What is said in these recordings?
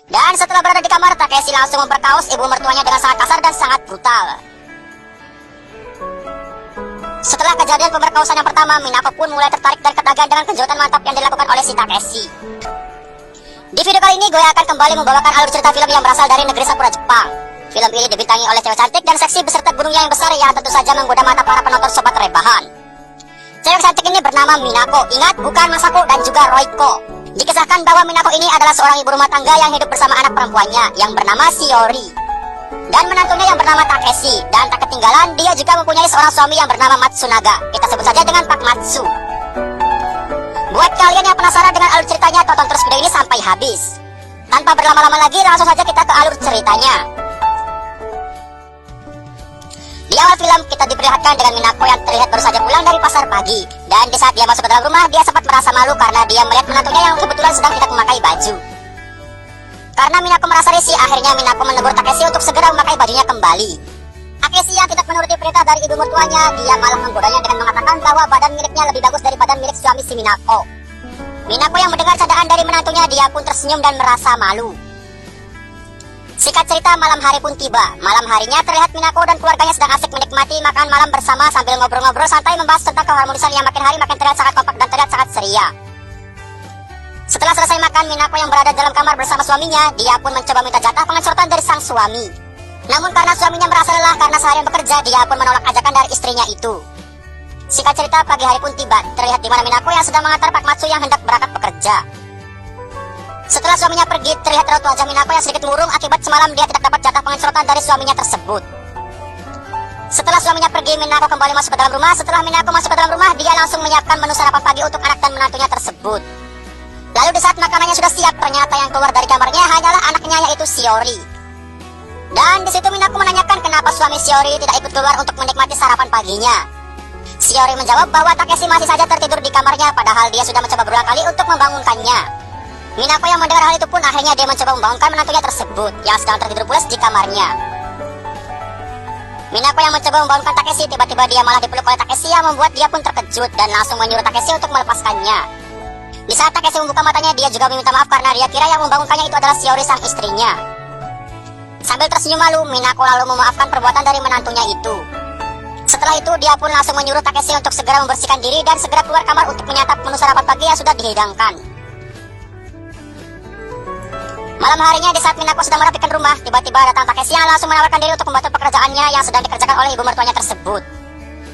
Dan setelah berada di kamar, Takeshi langsung memperkaos ibu mertuanya dengan sangat kasar dan sangat brutal. Setelah kejadian pemerkosaan yang pertama, Minako pun mulai tertarik dan ketagihan dengan kejutan mantap yang dilakukan oleh si Takeshi. Di video kali ini, gue akan kembali membawakan alur cerita film yang berasal dari negeri Sakura, Jepang. Film ini dibintangi oleh cewek cantik dan seksi beserta gunungnya yang besar yang tentu saja menggoda mata para penonton sobat rebahan. Cewek cantik ini bernama Minako, ingat bukan Masako dan juga Roiko. Dikisahkan bahwa Minako ini adalah seorang ibu rumah tangga yang hidup bersama anak perempuannya yang bernama Shiori dan menantunya yang bernama Takeshi. Dan tak ketinggalan, dia juga mempunyai seorang suami yang bernama Matsunaga. Kita sebut saja dengan Pak Matsu. Buat kalian yang penasaran dengan alur ceritanya, tonton terus video ini sampai habis. Tanpa berlama-lama lagi, langsung saja kita ke alur ceritanya. Di awal film, kita diperlihatkan dengan Minako yang terlihat baru saja pulang dari pasar pagi. Dan di saat dia masuk ke dalam rumah, dia sempat merasa malu karena dia melihat menantunya yang kebetulan sedang tidak memakai baju. Karena Minako merasa risih, akhirnya Minako menegur Takeshi untuk segera memakai bajunya kembali. Takeshi yang tidak menuruti perintah dari ibu mertuanya, dia malah menggodanya dengan mengatakan bahwa badan miliknya lebih bagus dari badan milik suami si Minako. Minako yang mendengar candaan dari menantunya, dia pun tersenyum dan merasa malu. Singkat cerita, malam hari pun tiba. Malam harinya terlihat Minako dan keluarganya sedang asik menikmati makan malam bersama sambil ngobrol-ngobrol santai membahas tentang keharmonisan yang makin hari makin terlihat sangat kompak dan terlihat sangat ceria. Setelah selesai makan, Minako yang berada dalam kamar bersama suaminya, dia pun mencoba minta jatah pengecoran dari sang suami. Namun karena suaminya merasa lelah karena seharian bekerja, dia pun menolak ajakan dari istrinya itu. Singkat cerita, pagi hari pun tiba. Terlihat di mana Minako yang sedang mengantar Pak Matsu yang hendak berangkat bekerja. Setelah suaminya pergi, terlihat raut wajah Minako yang sedikit murung akibat semalam dia tidak dapat jatah pengecoran dari suaminya tersebut. Setelah suaminya pergi, Minako kembali masuk ke dalam rumah. Setelah Minako masuk ke dalam rumah, dia langsung menyiapkan menu sarapan pagi untuk anak dan menantunya tersebut. Lalu di saat makanannya sudah siap, ternyata yang keluar dari kamarnya hanyalah anaknya, yaitu Shiori. Dan di situ Minako menanyakan kenapa suami Shiori tidak ikut keluar untuk menikmati sarapan paginya. Shiori menjawab bahwa Takeshi masih saja tertidur di kamarnya, padahal dia sudah mencoba berulang kali untuk membangunkannya. Minako yang mendengar hal itu pun akhirnya dia mencoba membangunkan menantunya tersebut yang sedang tertidur pulas di kamarnya. Minako yang mencoba membangunkan Takeshi, tiba-tiba dia malah dipeluk oleh Takeshi yang membuat dia pun terkejut dan langsung menyuruh Takeshi untuk melepaskannya. Di saat Takeshi membuka matanya, dia juga meminta maaf karena dia kira yang membangunkannya itu adalah Shiori sang istrinya. Sambil tersenyum malu, Minako lalu memaafkan perbuatan dari menantunya itu. Setelah itu, dia pun langsung menyuruh Takeshi untuk segera membersihkan diri dan segera keluar kamar untuk menyantap menu sarapan pagi yang sudah dihidangkan. Malam harinya, di saat Minako sedang merapikan rumah, tiba-tiba datang Takeshi yang langsung menawarkan diri untuk membantu pekerjaannya yang sedang dikerjakan oleh ibu mertuanya tersebut.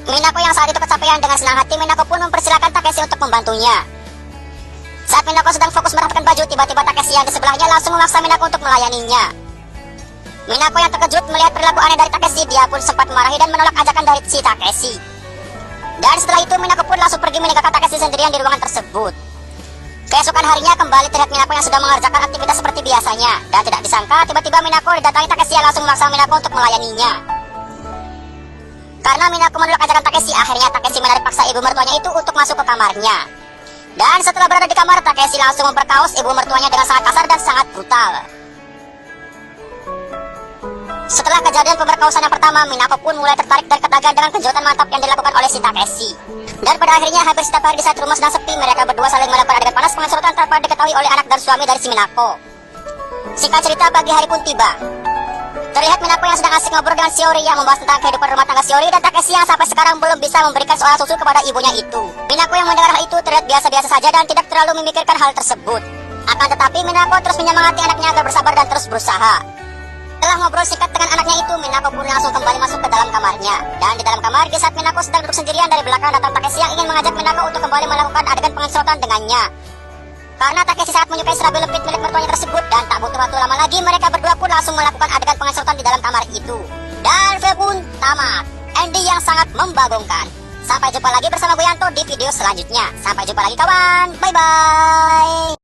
Minako yang saat itu kecapean, dengan senang hati Minako pun mempersilahkan Takeshi untuk membantunya. Saat Minako sedang fokus merapikan baju, tiba-tiba Takeshi yang di sebelahnya langsung memaksa Minako untuk melayaninya. Minako yang terkejut melihat perilaku aneh dari Takeshi, dia pun sempat memarahi dan menolak ajakan dari si Takeshi. Dan setelah itu Minako pun langsung pergi meninggalkan Takeshi sendirian di ruangan tersebut. Keesokan harinya kembali terlihat Minako yang sedang mengerjakan aktivitas seperti biasanya. Dan tidak disangka tiba-tiba Minako didatangi Takeshi yang langsung memaksa Minako untuk melayaninya. Karena Minako menolak ajakan Takeshi, akhirnya Takeshi menarik paksa ibu mertuanya itu untuk masuk ke kamarnya. Dan setelah berada di kamar, Takeshi langsung memperkaos ibu mertuanya dengan sangat kasar dan sangat brutal. Setelah kejadian pemerkosaan yang pertama, Minako pun mulai tertarik dan ketagihan dengan kejutan mantap yang dilakukan oleh si Takeshi. Dan pada akhirnya hampir setiap hari di saat rumah sedang sepi, mereka berdua saling melakukan adegan panas pengecoran tanpa diketahui oleh anak dan suami dari si Minako. Singkat cerita, pagi hari pun tiba. Terlihat Minako yang sedang asik ngobrol dengan Shiori yang membahas tentang kehidupan rumah tangga Shiori dan Takeshi yang sampai sekarang belum bisa memberikan seorang susu kepada ibunya itu. Minako yang mendengar hal itu terlihat biasa-biasa saja dan tidak terlalu memikirkan hal tersebut. Akan tetapi Minako terus menyemangati anaknya agar bersabar dan terus berusaha. Setelah ngobrol singkat dengan anaknya itu, Minako pun langsung kembali masuk ke dalam kamarnya. Dan di dalam kamar, di saat Minako sedang duduk sendirian, dari belakang datang Takeshi yang ingin mengajak Minako untuk kembali melakukan adegan pengecoran dengannya. Karena Takeshi sangat menyukai serabi lempit milik mertuanya tersebut, dan tak butuh waktu lama lagi, mereka berdua pun langsung melakukan adegan pengecoran di dalam kamar itu. Dan film pun tamat. Ending yang sangat membagongkan. Sampai jumpa lagi bersama gue Yanto di video selanjutnya. Sampai jumpa lagi kawan. Bye-bye.